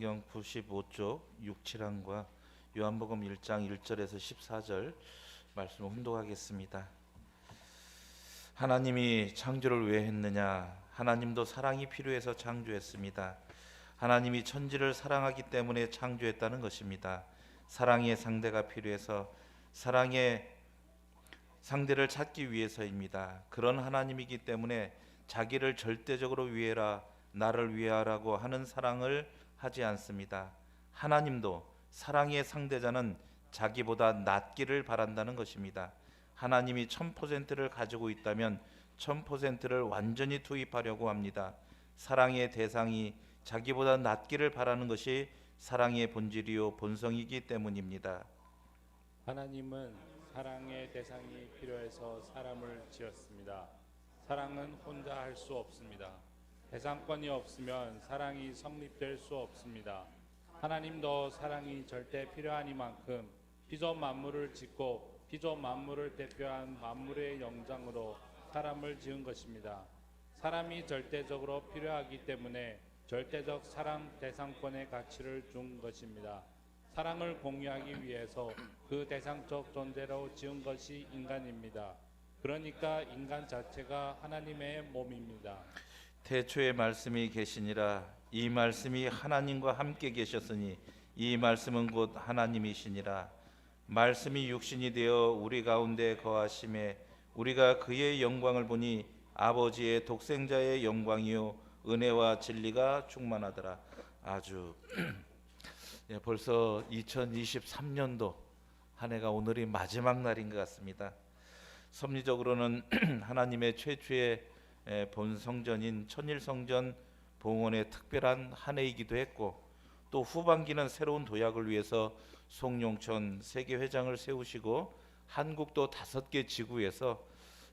성경 95쪽 6, 7항과 요한복음 1장 1절에서 14절 말씀을 훈독하겠습니다. 하나님이 창조를 왜 했느냐? 하나님도 사랑이 필요해서 창조했습니다. 하나님이 천지를 사랑하기 때문에 창조했다는 것입니다. 사랑의 상대가 필요해서 사랑의 상대를 찾기 위해서입니다. 그런 하나님이기 때문에 자기를 절대적으로 위해라, 나를 위하라고 하는 사랑을 하지 않습니다. 하나님도 사랑의 상대자는 자기보다 낫기를 바란다는 것입니다. 하나님이 1000%를 가지고 있다면 1000%를 완전히 투입하려고 합니다. 사랑의 대상이 자기보다 낫기를 바라는 것이 사랑의 본질이요 본성이기 때문입니다. 하나님은 사랑의 대상이 필요해서 사람을 지었습니다. 사랑은 혼자 할 수 없습니다. 대상권이 없으면 사랑이 성립될 수 없습니다. 하나님도 사랑이 절대 필요하니만큼 피조 만물을 짓고 피조 만물을 대표한 만물의 영장으로 사람을 지은 것입니다. 사람이 절대적으로 필요하기 때문에 절대적 사랑 대상권의 가치를 준 것입니다. 사랑을 공유하기 위해서 그 대상적 존재로 지은 것이 인간입니다. 그러니까 인간 자체가 하나님의 몸입니다. 태초에 말씀이 계시니라. 이 말씀이 하나님과 함께 계셨으니 이 말씀은 곧 하나님이시니라. 말씀이 육신이 되어 우리 가운데 거하심에 우리가 그의 영광을 보니 아버지의 독생자의 영광이요 은혜와 진리가 충만하더라. 아주 벌써 2023년도 한 해가 오늘이 마지막 날인 것 같습니다. 섭리적으로는 하나님의 최초의 본성전인 천일성전 봉헌의 특별한 한 해이기도 했고, 또 후반기는 새로운 도약을 위해서 송용천 세계회장을 세우시고 한국도 5개 지구에서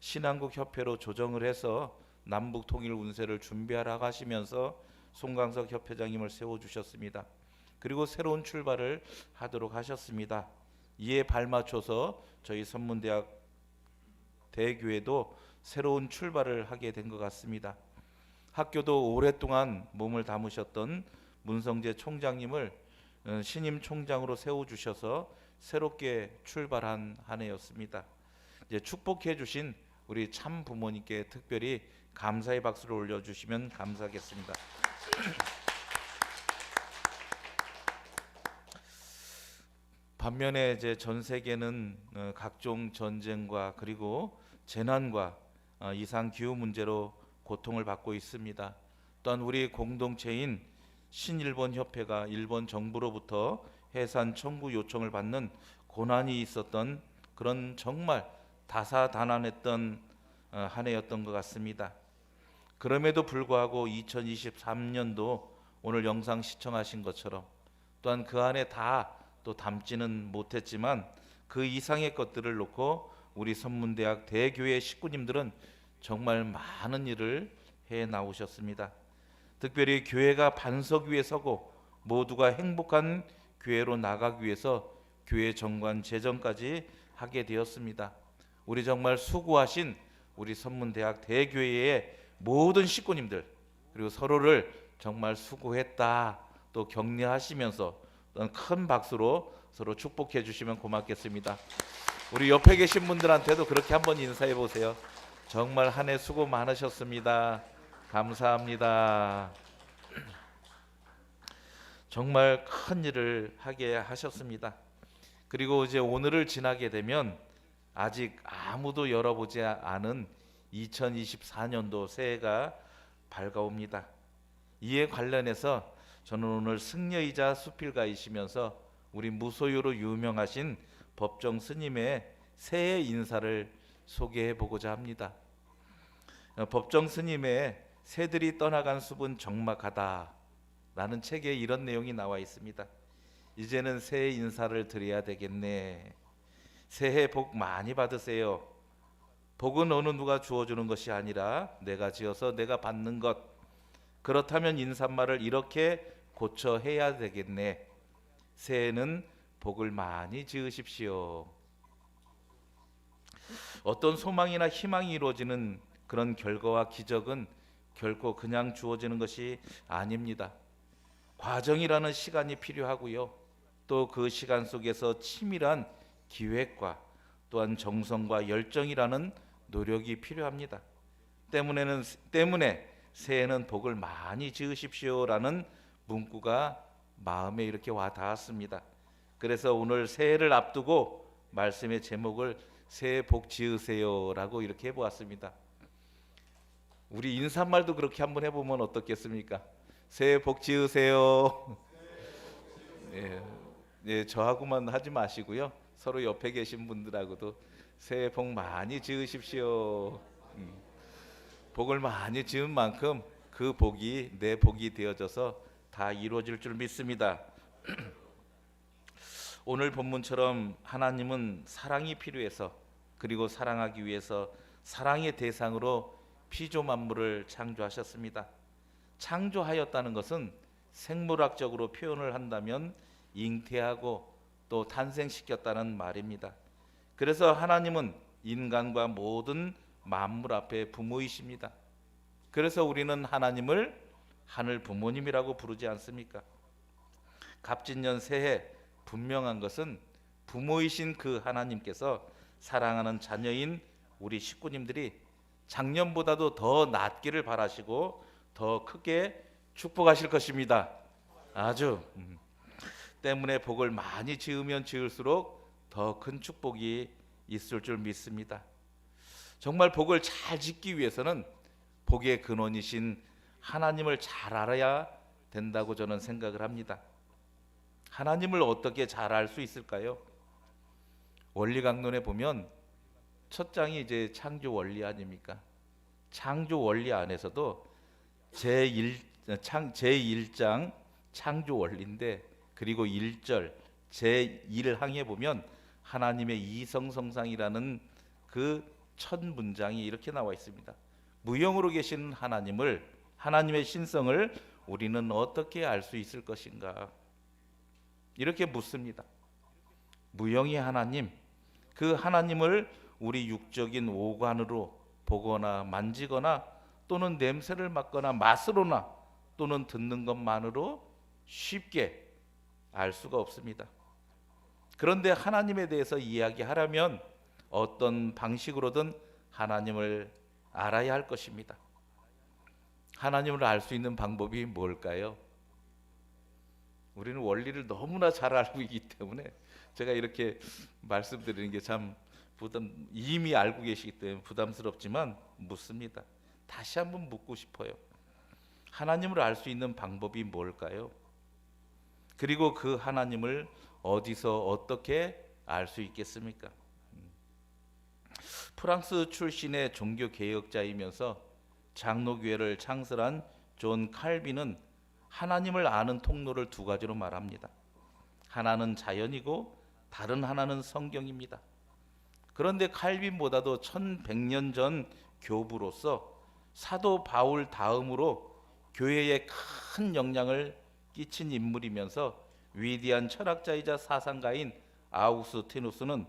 신한국 협회로 조정을 해서 남북 통일 운세를 준비하라고 하시면서 송강석 협회장님을 세워주셨습니다. 그리고 새로운 출발을 하도록 하셨습니다. 이에 발맞춰서 저희 선문대학 대교회도 새로운 출발을 하게 된 것 같습니다. 학교도 오랫동안 몸을 담으셨던 문성재 총장님을 신임 총장으로 세워주셔서 새롭게 출발한 한 해였습니다. 이제 축복해 주신 우리 참 부모님께 특별히 감사의 박수를 올려주시면 감사하겠습니다. 반면에 이제 전 세계는 각종 전쟁과 그리고 재난과 이상 기후 문제로 고통을 받고 있습니다. 또한 우리 공동체인 신일본 협회가 일본 정부로부터 해산 청구 요청을 받는 고난이 있었던 그런 정말 다사다난했던 한 해였던 것 같습니다. 그럼에도 불구하고 2023년도 오늘 영상 시청하신 것처럼 또한 그 안에 다 또 담지는 못했지만 그 이상의 것들을 놓고 우리 선문대학 대교회 식구님들은 정말 많은 일을 해 나오셨습니다. 특별히 교회가 반석 위에 서고 모두가 행복한 교회로 나가기 위해서 교회 정관 재정까지 하게 되었습니다. 우리 정말 수고하신 우리 선문대학 대교회의 모든 식구님들, 그리고 서로를 정말 수고했다 또 격려하시면서 큰 박수로 서로 축복해 주시면 고맙겠습니다. 우리 옆에 계신 분들한테도 그렇게 한번 인사해 보세요. 정말 한 해 수고 많으셨습니다. 감사합니다. 정말 큰 일을 하게 하셨습니다. 그리고 이제 오늘을 지나게 되면 아직 아무도 열어보지 않은 2024년도 새해가 밝아옵니다. 이에 관련해서 저는 오늘 승려이자 수필가이시면서 우리 무소유로 유명하신 법정 스님의 새해 인사를 소개해 보고자 합니다. 법정 스님의 새들이 떠나간 숲은 적막하다 라는 책에 이런 내용이 나와 있습니다. 이제는 새해 인사를 드려야 되겠네. 새해 복 많이 받으세요. 복은 어느 누가 주어주는 것이 아니라 내가 지어서 내가 받는 것. 그렇다면 인사말을 이렇게 고쳐 해야 되겠네. 새해는 복을 많이 지으십시오. 어떤 소망이나 희망이 이루어지는 그런 결과와 기적은 결코 그냥 주어지는 것이 아닙니다. 과정이라는 시간이 필요하고요. 또 그 시간 속에서 치밀한 기획과 또한 정성과 열정이라는 노력이 필요합니다. 때문에 새해는 복을 많이 지으십시오라는 문구가 마음에 이렇게 와 닿았습니다. 그래서 오늘 새해를 앞두고 말씀의 제목을 새해 복 지으세요라고 이렇게 해보았습니다. 우리 인사말도 그렇게 한번 해보면 어떻겠습니까? 새해 복 지으세요. 예, 예, 저하고만 하지 마시고요. 서로 옆에 계신 분들하고도 새해 복 많이 지으십시오. 복을 많이 지은 만큼 그 복이 내 복이 되어져서 다 이루어질 줄 믿습니다. 오늘 본문처럼 하나님은 사랑이 필요해서 그리고 사랑하기 위해서 사랑의 대상으로 피조 만물을 창조하셨습니다. 창조하였다는 것은 생물학적으로 표현을 한다면 잉태하고 또 탄생시켰다는 말입니다. 그래서 하나님은 인간과 모든 만물 앞에 부모이십니다. 그래서 우리는 하나님을 하늘 부모님이라고 부르지 않습니까? 갑진년 새해 분명한 것은 부모이신 그 하나님께서 사랑하는 자녀인 우리 식구님들이 작년보다도 더 낫기를 바라시고 더 크게 축복하실 것입니다. 아주 때문에 복을 많이 지으면 지을수록 더 큰 축복이 있을 줄 믿습니다. 정말 복을 잘 짓기 위해서는 복의 근원이신 하나님을 잘 알아야 된다고 저는 생각을 합니다. 하나님을 어떻게 잘 알 수 있을까요? 원리강론에 보면 첫 장이 이제 창조 원리 아닙니까? 창조 원리 안에서도 제1장 창조 원리인데 그리고 1절 제1항에 보면 하나님의 이성성상이라는 그 첫 문장이 이렇게 나와 있습니다. 무형으로 계신 하나님을 하나님의 신성을 우리는 어떻게 알 수 있을 것인가? 이렇게 묻습니다. 무형의 하나님, 그 하나님을 우리 육적인 오관으로 보거나 만지거나 또는 냄새를 맡거나 맛으로나 또는 듣는 것만으로 쉽게 알 수가 없습니다. 그런데 하나님에 대해서 이야기하려면 어떤 방식으로든 하나님을 알아야 할 것입니다. 하나님을 알 수 있는 방법이 뭘까요? 우리는 원리를 너무나 잘 알고 있기 때문에 제가 이렇게 말씀드리는 게 참 이미 알고 계시기 때문에 부담스럽지만 묻습니다. 다시 한번 묻고 싶어요. 하나님을 알 수 있는 방법이 뭘까요? 그리고 그 하나님을 어디서 어떻게 알 수 있겠습니까? 프랑스 출신의 종교 개혁자이면서 장로교회를 창설한 존 칼빈은 하나님을 아는 통로를 두 가지로 말합니다. 하나는 자연이고 다른 하나는 성경입니다. 그런데 칼빈보다도 1100년 전 교부로서 사도 바울 다음으로 교회에 큰 영향을 끼친 인물이면서 위대한 철학자이자 사상가인 아우구스티누스는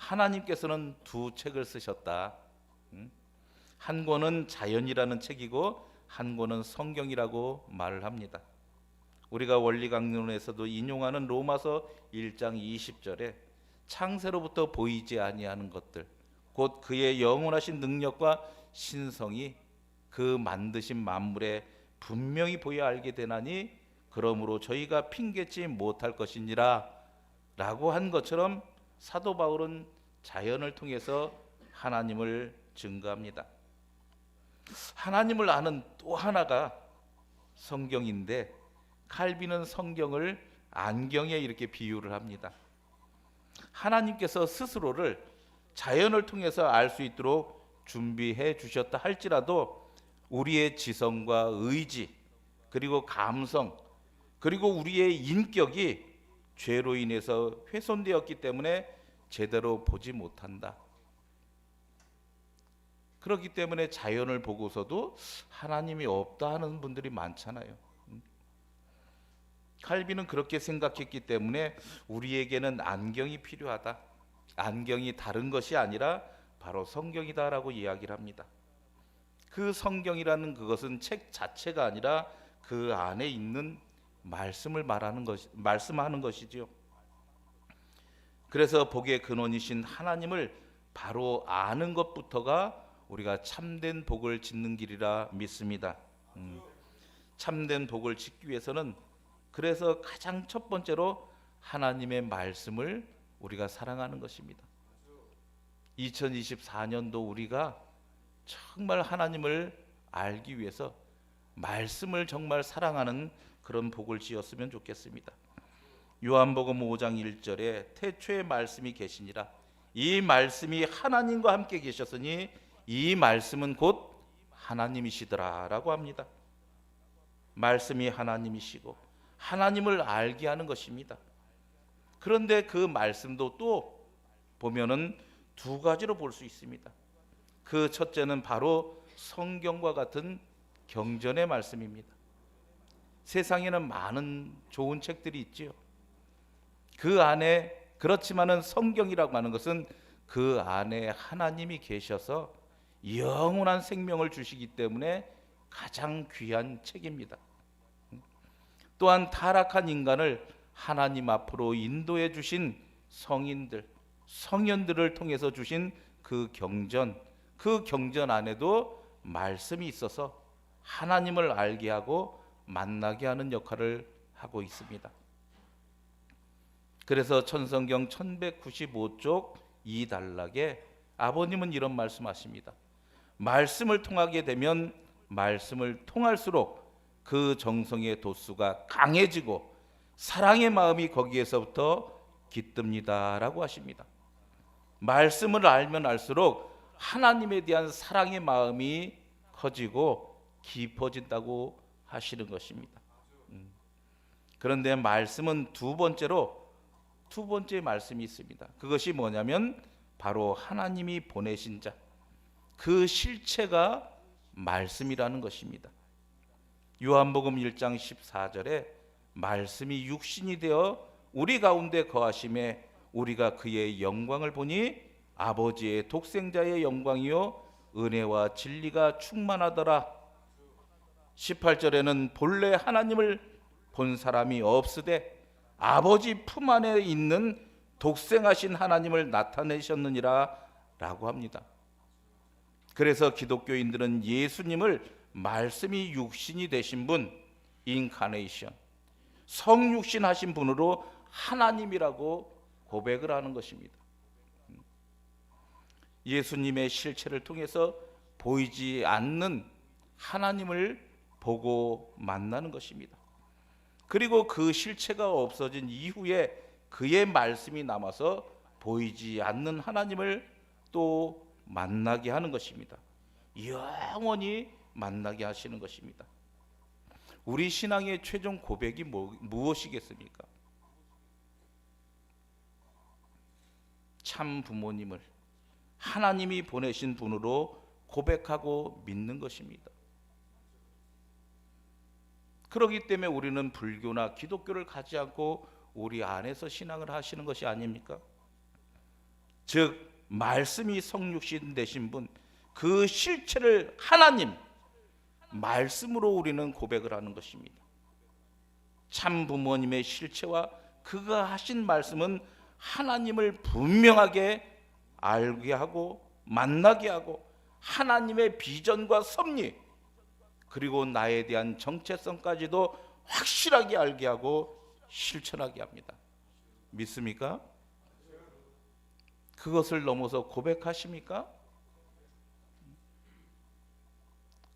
하나님께서는 두 책을 쓰셨다. 한 권은 자연이라는 책이고 한 권은 성경이라고 말을 합니다. 우리가 원리강론에서도 인용하는 로마서 1장 20절에 창세로부터 보이지 아니하는 것들 곧 그의 영원하신 능력과 신성이 그 만드신 만물에 분명히 보여 알게 되나니 그러므로 저희가 핑계치 못할 것이니라 라고 한 것처럼 사도 바울은 자연을 통해서 하나님을 증거합니다. 하나님을 아는 또 하나가 성경인데 칼빈은 성경을 안경에 이렇게 비유를 합니다. 하나님께서 스스로를 자연을 통해서 알 수 있도록 준비해 주셨다 할지라도 우리의 지성과 의지 그리고 감성 그리고 우리의 인격이 죄로 인해서 훼손되었기 때문에 제대로 보지 못한다. 그렇기 때문에 자연을 보고서도 하나님이 없다 하는 분들이 많잖아요. 칼빈은 그렇게 생각했기 때문에 우리에게는 안경이 필요하다. 안경이 다른 것이 아니라 바로 성경이다라고 이야기를 합니다. 그 성경이라는 그것은 책 자체가 아니라 그 안에 있는 말씀하는 것이지요. 그래서 복의 근원이신 하나님을 바로 아는 것부터가 우리가 참된 복을 짓는 길이라 믿습니다. 참된 복을 짓기 위해서는 그래서 가장 첫 번째로 하나님의 말씀을 우리가 사랑하는 것입니다. 2024년도 우리가 정말 하나님을 알기 위해서 말씀을 정말 사랑하는 그런 복을 지었으면 좋겠습니다. 요한복음 5장 1절에 태초에 말씀이 계시니라. 이 말씀이 하나님과 함께 계셨으니 이 말씀은 곧 하나님이시더라 라고 합니다. 말씀이 하나님이시고 하나님을 알게 하는 것입니다. 그런데 그 말씀도 또 보면은 두 가지로 볼 수 있습니다. 그 첫째는 바로 성경과 같은 경전의 말씀입니다. 세상에는 많은 좋은 책들이 있지요. 그 안에 그렇지만은 성경이라고 하는 것은 그 안에 하나님이 계셔서 영원한 생명을 주시기 때문에 가장 귀한 책입니다. 또한 타락한 인간을 하나님 앞으로 인도해 주신 성인들, 성현들을 통해서 주신 그 경전 안에도 말씀이 있어서 하나님을 알게 하고 만나게 하는 역할을 하고 있습니다. 그래서 천성경 1195쪽 2단락에 아버님은 이런 말씀하십니다. 말씀을 통하게 되면 말씀을 통할수록 그 정성의 도수가 강해지고 사랑의 마음이 거기에서부터 깃듭니다 라고 하십니다. 말씀을 알면 알수록 하나님에 대한 사랑의 마음이 커지고 깊어진다고 하시는 것입니다. 그런데 말씀은 두 번째 말씀이 있습니다. 그것이 뭐냐면 바로 하나님이 보내신 자, 그 실체가 말씀이라는 것입니다. 요한복음 1장 14절에 말씀이 육신이 되어 우리 가운데 거하심에 우리가 그의 영광을 보니 아버지의 독생자의 영광이요 은혜와 진리가 충만하더라. 18절에는 본래 하나님을 본 사람이 없으되 아버지 품 안에 있는 독생하신 하나님을 나타내셨느니라 라고 합니다. 그래서 기독교인들은 예수님을 말씀이 육신이 되신 분, 인카네이션, 성육신 하신 분으로 하나님이라고 고백을 하는 것입니다. 예수님의 실체를 통해서 보이지 않는 하나님을 보고 만나는 것입니다. 그리고 그 실체가 없어진 이후에 그의 말씀이 남아서 보이지 않는 하나님을 또 만나게 하는 것입니다. 영원히 만나게 하시는 것입니다. 우리 신앙의 최종 고백이 무엇이겠습니까? 참 부모님을 하나님이 보내신 분으로 고백하고 믿는 것입니다. 그렇기 때문에 우리는 불교나 기독교를 가지 않고 우리 안에서 신앙을 하시는 것이 아닙니까? 즉 말씀이 성육신 되신 분, 그 실체를 하나님 말씀으로 우리는 고백을 하는 것입니다. 참 부모님의 실체와 그가 하신 말씀은 하나님을 분명하게 알게 하고 만나게 하고 하나님의 비전과 섭리 그리고 나에 대한 정체성까지도 확실하게 알게 하고 실천하게 합니다. 믿습니까? 그것을 넘어서 고백하십니까?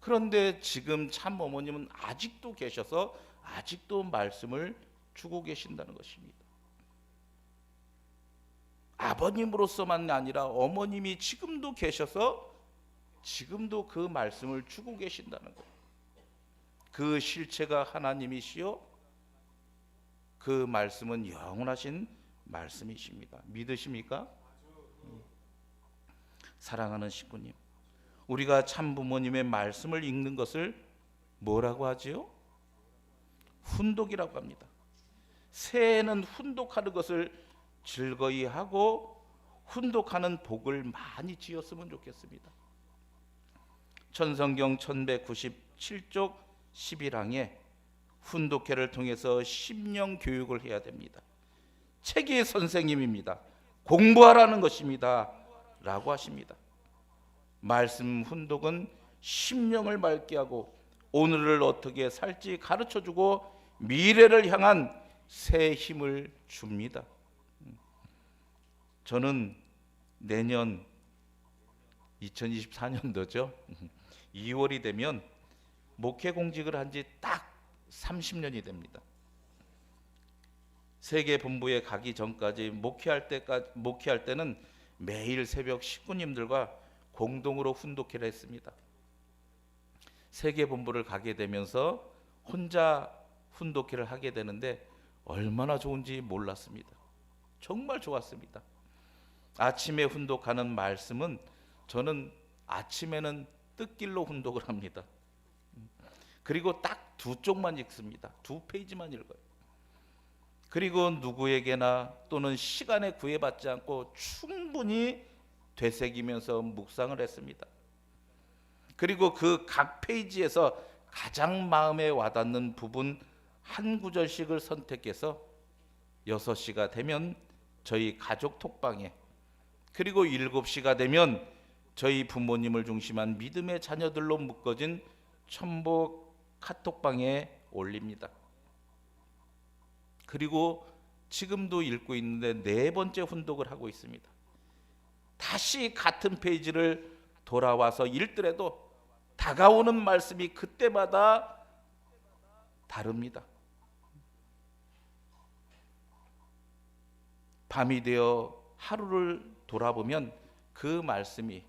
그런데 지금 참 어머님은 아직도 계셔서 아직도 말씀을 주고 계신다는 것입니다. 아버님으로서만 아니라 어머님이 지금도 계셔서 지금도 그 말씀을 주고 계신다는 것. 그 실체가 하나님이시요 그 말씀은 영원하신 말씀이십니다. 믿으십니까? 사랑하는 식구님, 우리가 참 부모님의 말씀을 읽는 것을 뭐라고 하지요? 훈독이라고 합니다. 새해에는 훈독하는 것을 즐거이 하고 훈독하는 복을 많이 지었으면 좋겠습니다. 천성경 1197쪽 11항에 훈독회를 통해서 심령 교육을 해야 됩니다. 책이 선생님입니다. 공부하라는 것입니다. 라고 하십니다. 말씀 훈독은 심령을 맑게 하고 오늘을 어떻게 살지 가르쳐주고 미래를 향한 새 힘을 줍니다. 저는 내년 2024년도죠. 2월이 되면 목회 공직을 한 지 딱 30년이 됩니다. 세계 본부에 가기 전까지 목회할 때는 매일 새벽 식구님들과 공동으로 훈독회를 했습니다. 세계 본부를 가게 되면서 혼자 훈독회를 하게 되는데 얼마나 좋은지 몰랐습니다. 정말 좋았습니다. 아침에 훈독하는 말씀은 저는 아침에는 뜻길로 훈독을 합니다. 그리고 딱 두 쪽만 읽습니다. 2페이지만 읽어요. 그리고 누구에게나 또는 시간에 구애받지 않고 충분히 되새기면서 묵상을 했습니다. 그리고 그 각 페이지에서 가장 마음에 와닿는 부분 한 구절씩을 선택해서 6시가 되면 저희 가족 톡방에, 그리고 7시가 되면 저희 부모님을 중심한 믿음의 자녀들로 묶어진 첨보 카톡방에 올립니다. 그리고 지금도 읽고 있는데 4번째 훈독을 하고 있습니다. 다시 같은 페이지를 돌아와서 읽더라도 다가오는 말씀이 그때마다 다릅니다. 밤이 되어 하루를 돌아보면 그 말씀이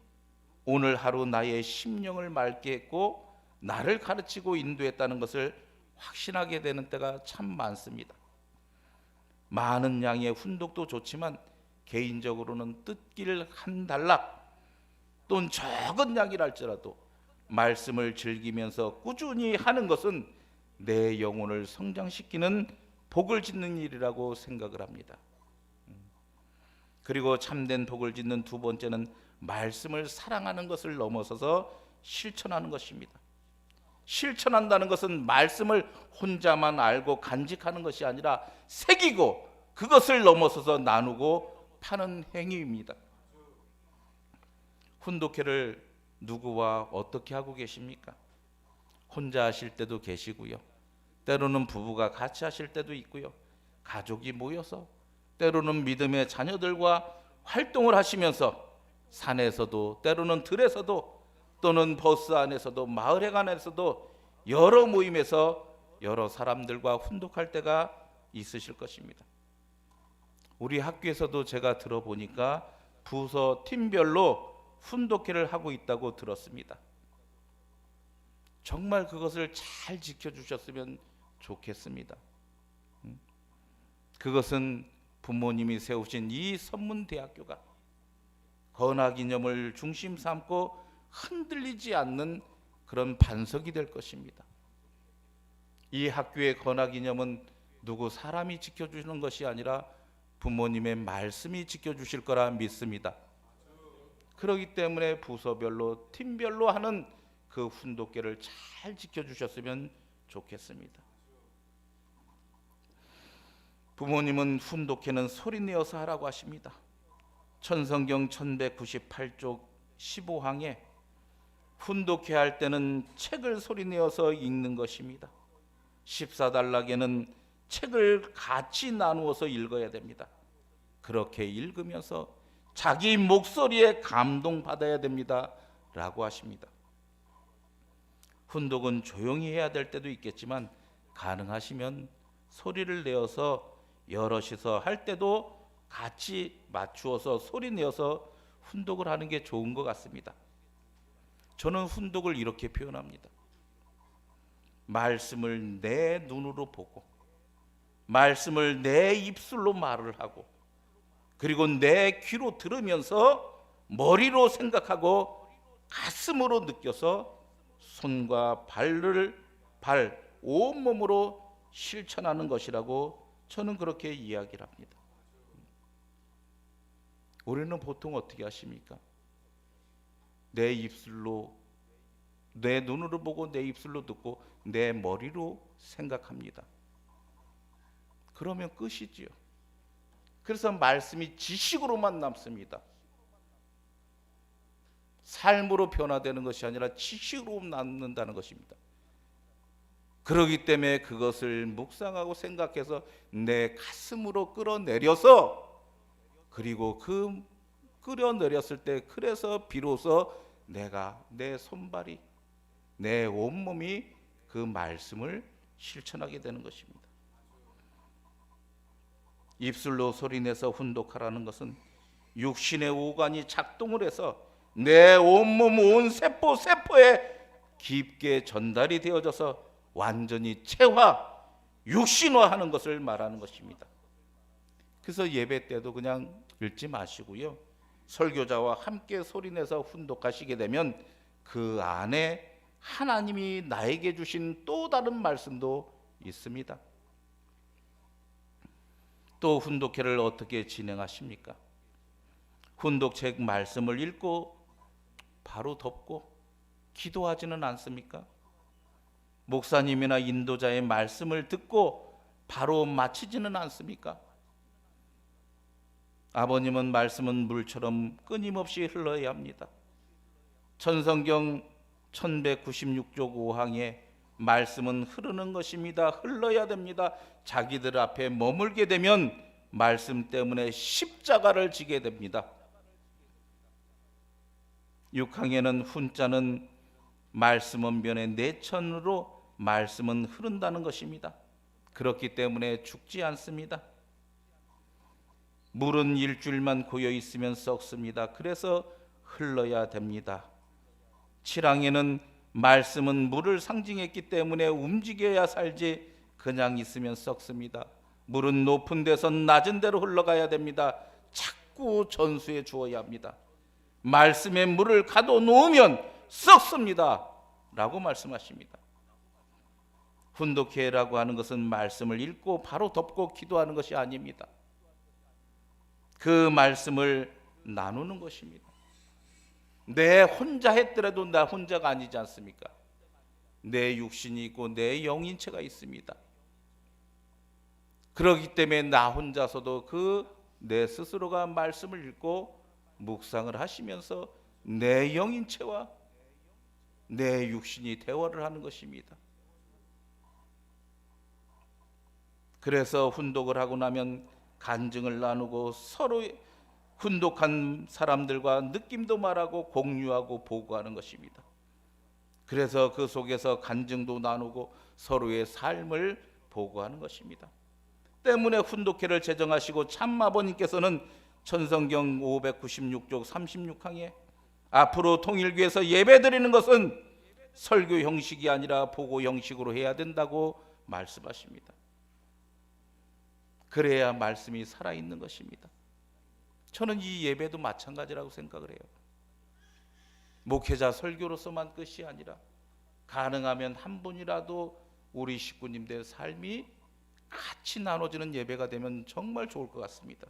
오늘 하루 나의 심령을 맑게 했고 나를 가르치고 인도했다는 것을 확신하게 되는 때가 참 많습니다. 많은 양의 훈독도 좋지만 개인적으로는 뜻길 한 단락 또는 적은 양이랄지라도 말씀을 즐기면서 꾸준히 하는 것은 내 영혼을 성장시키는 복을 짓는 일이라고 생각을 합니다. 그리고 참된 복을 짓는 두 번째는 말씀을 사랑하는 것을 넘어서서 실천하는 것입니다. 실천한다는 것은 말씀을 혼자만 알고 간직하는 것이 아니라 새기고 그것을 넘어서서 나누고 파는 행위입니다. 훈독회를 누구와 어떻게 하고 계십니까? 혼자 하실 때도 계시고요. 때로는 부부가 같이 하실 때도 있고요. 가족이 모여서 때로는 믿음의 자녀들과 활동을 하시면서 산에서도 때로는 들에서도 또는 버스 안에서도 마을회 안에서도 여러 모임에서 여러 사람들과 훈독할 때가 있으실 것입니다. 우리 학교에서도 제가 들어보니까 부서 팀별로 훈독회를 하고 있다고 들었습니다. 정말 그것을 잘 지켜주셨으면 좋겠습니다. 그것은 부모님이 세우신 이 선문대학교가 건화기념을 중심 삼고 흔들리지 않는 그런 반석이 될 것입니다. 이 학교의 건화기념은 누구 사람이 지켜주는 것이 아니라 부모님의 말씀이 지켜주실 거라 믿습니다. 그렇기 때문에 부서별로 팀별로 하는 그 훈독회를 잘 지켜주셨으면 좋겠습니다. 부모님은 훈독회는 소리내어서 하라고 하십니다. 천성경 1198쪽 15항에 훈독회 할 때는 책을 소리내어서 읽는 것입니다. 14단락에는 책을 같이 나누어서 읽어야 됩니다. 그렇게 읽으면서 자기 목소리에 감동받아야 됩니다. 라고 하십니다. 훈독은 조용히 해야 될 때도 있겠지만 가능하시면 소리를 내어서 여럿이서 할 때도 같이 맞추어서 소리 내어서 훈독을 하는 게 좋은 것 같습니다. 저는 훈독을 이렇게 표현합니다. 말씀을 내 눈으로 보고 말씀을 내 입술로 말을 하고 그리고 내 귀로 들으면서 머리로 생각하고 가슴으로 느껴서 손과 온몸으로 실천하는 것이라고 저는 그렇게 이야기를 합니다. 우리는 보통 어떻게 하십니까? 내 입술로 내 눈으로 보고 내 입술로 듣고 내 머리로 생각합니다. 그러면 끝이지요. 그래서 말씀이 지식으로만 남습니다. 삶으로 변화되는 것이 아니라 지식으로 남는다는 것입니다. 그렇기 때문에 그것을 묵상하고 생각해서 내 가슴으로 끌어내려서, 그리고 그 끌어내렸을 때 그래서 비로소 내가 내 손발이 내 온몸이 그 말씀을 실천하게 되는 것입니다. 입술로 소리내서 훈독하라는 것은 육신의 오간이 작동을 해서 내 온몸 온 세포에 깊게 전달이 되어져서 완전히 체화, 육신화하는 것을 말하는 것입니다. 그래서 예배 때도 그냥 읽지 마시고요, 설교자와 함께 소리내서 훈독하시게 되면 그 안에 하나님이 나에게 주신 또 다른 말씀도 있습니다. 또 훈독회를 어떻게 진행하십니까? 훈독책 말씀을 읽고 바로 덮고 기도하지는 않습니까? 목사님이나 인도자의 말씀을 듣고 바로 마치지는 않습니까? 아버님은 말씀은 물처럼 끊임없이 흘러야 합니다. 천성경 1196쪽 5항에 말씀은 흐르는 것입니다. 흘러야 됩니다. 자기들 앞에 머물게 되면 말씀 때문에 십자가를 지게 됩니다. 6항에는 훈자는 말씀 언변의 내천으로 말씀은 흐른다는 것입니다. 그렇기 때문에 죽지 않습니다. 물은 일주일만 고여 있으면 썩습니다. 그래서 흘러야 됩니다. 7항에는 말씀은 물을 상징했기 때문에 움직여야 살지 그냥 있으면 썩습니다. 물은 높은 데서 낮은 데로 흘러가야 됩니다. 자꾸 전수해 주어야 합니다. 말씀에 물을 가둬놓으면 썩습니다 라고 말씀하십니다. 훈독회라고 하는 것은 말씀을 읽고 바로 덮고 기도하는 것이 아닙니다. 그 말씀을 나누는 것입니다. 내 혼자 했더라도 나 혼자가 아니지 않습니까? 내 육신이 있고 내 영인체가 있습니다. 그렇기 때문에 나 혼자서도 그 내 스스로가 말씀을 읽고 묵상을 하시면서 내 영인체와 내 육신이 대화를 하는 것입니다. 그래서 훈독을 하고 나면 간증을 나누고 서로 훈독한 사람들과 느낌도 말하고 공유하고 보고하는 것입니다. 그래서 그 속에서 간증도 나누고 서로의 삶을 보고하는 것입니다. 때문에 훈독회를 제정하시고 참아버님께서는 천성경 596쪽 36항에 앞으로 통일교에서 예배드리는 것은 설교 형식이 아니라 보고 형식으로 해야 된다고 말씀하십니다. 그래야 말씀이 살아있는 것입니다. 저는 이 예배도 마찬가지라고 생각을 해요. 목회자 설교로서만 끝이 아니라 가능하면 한 분이라도 우리 식구님들의 삶이 같이 나눠지는 예배가 되면 정말 좋을 것 같습니다.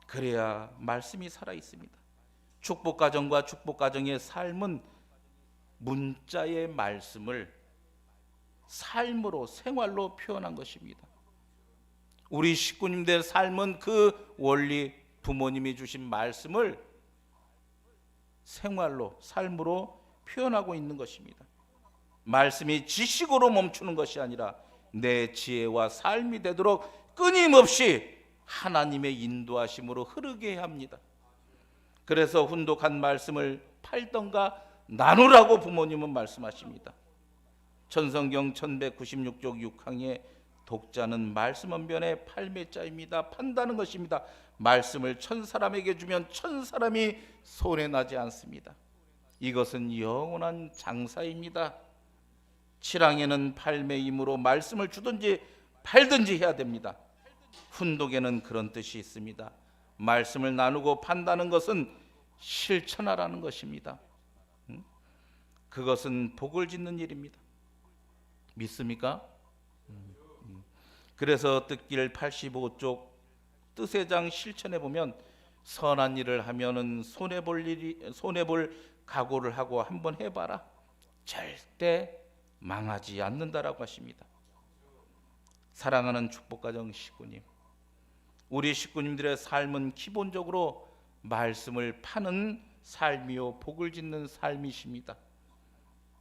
그래야 말씀이 살아있습니다. 축복가정과 축복가정의 삶은 문자의 말씀을 삶으로 생활로 표현한 것입니다. 우리 식구님들의 삶은 그 원리 부모님이 주신 말씀을 생활로 삶으로 표현하고 있는 것입니다. 말씀이 지식으로 멈추는 것이 아니라 내 지혜와 삶이 되도록 끊임없이 하나님의 인도하심으로 흐르게 해야 합니다. 그래서 훈독한 말씀을 팔던가 나누라고 부모님은 말씀하십니다. 천성경 1196쪽 6항에 독자는 말씀 언변의 팔매자입니다. 판다는 것입니다. 말씀을 천 사람에게 주면 천 사람이 손해나지 않습니다. 이것은 영원한 장사입니다. 7항에는 팔매임으로 말씀을 주든지 팔든지 해야 됩니다. 훈독에는 그런 뜻이 있습니다. 말씀을 나누고 판다는 것은 실천하라는 것입니다. 그것은 복을 짓는 일입니다. 믿습니까? 그래서 뜻길 85쪽 뜻의 장 실천해 보면 선한 일을 하면은 손해 볼 각오를 하고 한번 해봐라. 절대 망하지 않는다라고 하십니다. 사랑하는 축복가정 식구님, 우리 식구님들의 삶은 기본적으로 말씀을 파는 삶이요 복을 짓는 삶이십니다.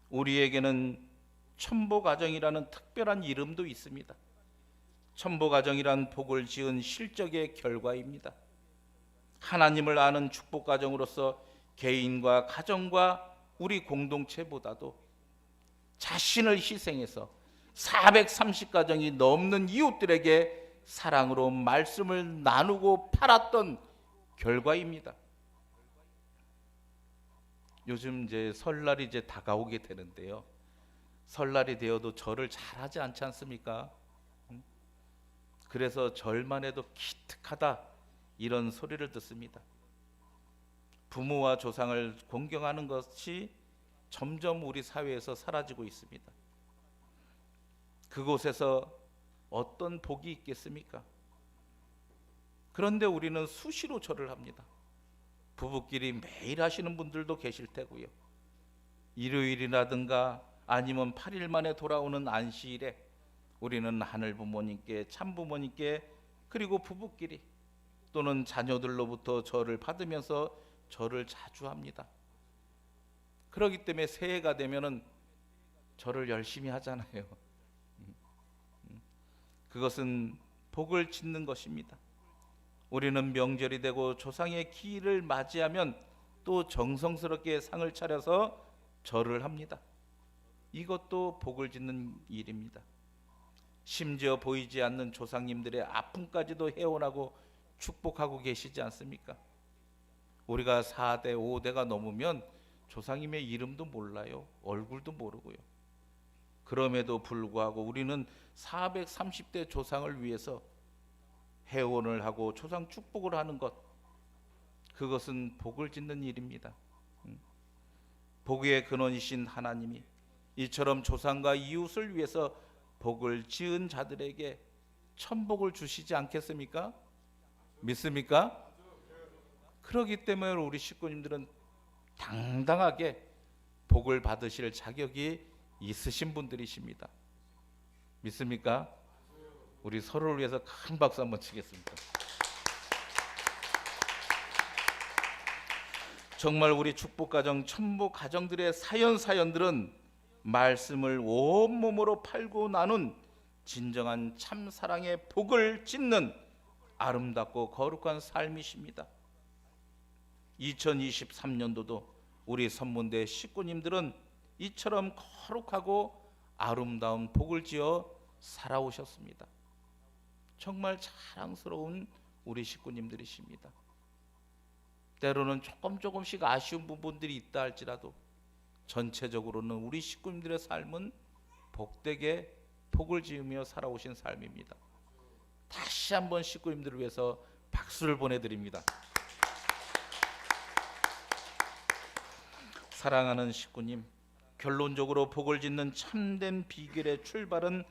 우리에게는 천보가정이라는 특별한 이름도 있습니다. 천보가정이란 복을 지은 실적의 결과입니다. 하나님을 아는 축복가정으로서 개인과 가정과 우리 공동체보다도 자신을 희생해서 430가정이 넘는 이웃들에게 사랑으로 말씀을 나누고 팔았던 결과입니다. 요즘 이제 설날이 이제 다가오게 되는데요. 설날이 되어도 절을 잘하지 않지 않습니까? 그래서 절만 해도 기특하다 이런 소리를 듣습니다. 부모와 조상을 공경하는 것이 점점 우리 사회에서 사라지고 있습니다. 그곳에서 어떤 복이 있겠습니까? 그런데 우리는 수시로 절을 합니다. 부부끼리 매일 하시는 분들도 계실 테고요. 일요일이라든가 아니면 8일 만에 돌아오는 안식일에 우리는 하늘 부모님께, 참 부모님께, 그리고 부부끼리 또는 자녀들로부터 절을 받으면서 절을 자주 합니다. 그렇기 때문에 새해가 되면은 절을 열심히 하잖아요. 그것은 복을 짓는 것입니다. 우리는 명절이 되고 조상의 기일을 맞이하면 또 정성스럽게 상을 차려서 절을 합니다. 이것도 복을 짓는 일입니다. 심지어 보이지 않는 조상님들의 아픔까지도 해원하고 축복하고 계시지 않습니까? 우리가 4대 5대가 넘으면 조상님의 이름도 몰라요. 얼굴도 모르고요. 그럼에도 불구하고 우리는 430대 조상을 위해서 해원을 하고 조상 축복을 하는 것, 그것은 복을 짓는 일입니다. 복의 근원이신 하나님이 이처럼 조상과 이웃을 위해서 복을 지은 자들에게 천복을 주시지 않겠습니까? 믿습니까? 그렇기 때문에 우리 식구님들은 당당하게 복을 받으실 자격이 있으신 분들이십니다. 믿습니까? 우리 서로를 위해서 큰 박수 한번 치겠습니다. 정말 우리 축복가정, 천복가정들의 사연들은 말씀을 온몸으로 팔고 나눈 진정한 참사랑의 복을 짓는 아름답고 거룩한 삶이십니다. 2023년도도 우리 선문대 식구님들은 이처럼 거룩하고 아름다운 복을 지어 살아오셨습니다. 정말 자랑스러운 우리 식구님들이십니다. 때로는 조금씩 아쉬운 부분들이 있다 할지라도 전체적으로는 우리 식구님들의 삶은 복되게 복을 지으며 살아오신 삶입니다. 다시 한번 식구님들을 위해서 박수를 보내드립니다. 사랑하는 식구님, 결론적으로 복을 짓는 참된 비결의 출발은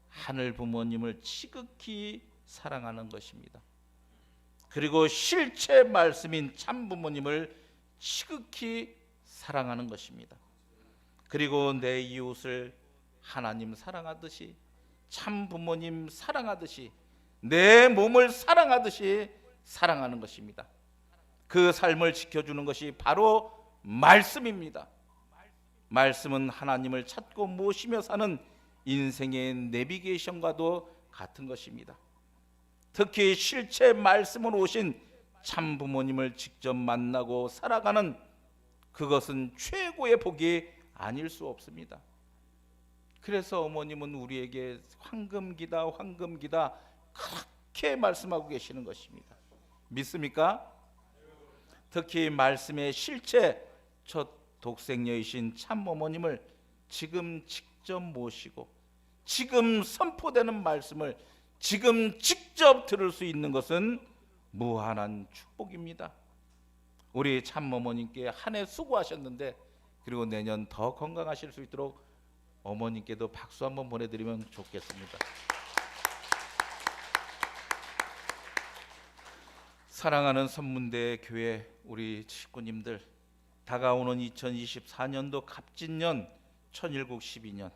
하늘 부모님을 지극히 사랑하는 것입니다. 그리고 실체 말씀인 참 부모님을 지극히 사랑하는 것입니다. 그리고 내 이웃을 하나님 사랑하듯이, 참 부모님 사랑하듯이, 내 몸을 사랑하듯이 사랑하는 것입니다. 그 삶을 지켜주는 것이 바로 말씀입니다. 말씀은 하나님을 찾고 모시며 사는 인생의 내비게이션과도 같은 것입니다. 특히 실체 말씀으로 오신 참 부모님을 직접 만나고 살아가는 그것은 최고의 복이 아닐 수 없습니다. 그래서 어머님은 우리에게 황금기다 그렇게 말씀하고 계시는 것입니다. 믿습니까? 특히 말씀의 실체 첫 독생녀이신 참 어머님을 지금 직접 모시고 지금 선포되는 말씀을 지금 직접 들을 수 있는 것은 무한한 축복입니다. 우리 참 어머님께 한 해 수고하셨는데 그리고 내년 더 건강하실 수 있도록 어머님께도 박수 한번 보내드리면 좋겠습니다. 사랑하는 선문대 교회 우리 식구님들, 다가오는 2024년도 갑진년 천일국 12년,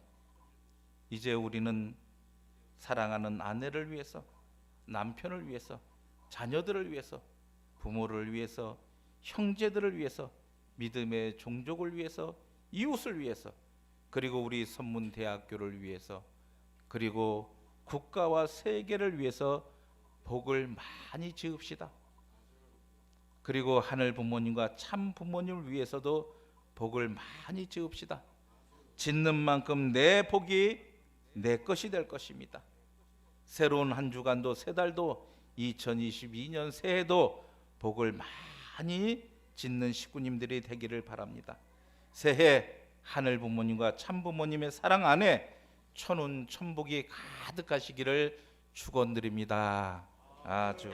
이제 우리는 사랑하는 아내를 위해서, 남편을 위해서, 자녀들을 위해서, 부모를 위해서, 형제들을 위해서, 믿음의 종족을 위해서, 이웃을 위해서, 그리고 우리 선문대학교를 위해서, 그리고 국가와 세계를 위해서 복을 많이 지읍시다. 그리고 하늘 부모님과 참 부모님을 위해서도 복을 많이 지읍시다. 짓는 만큼 내 복이 내 것이 될 것입니다. 새로운 한 주간도, 세 달도, 2022년 새해도 복을 많이 짓는 식구님들이 되기를 바랍니다. 새해 하늘 부모님과 참 부모님의 사랑 안에 천운 천복이 가득하시기를 축원드립니다. 아주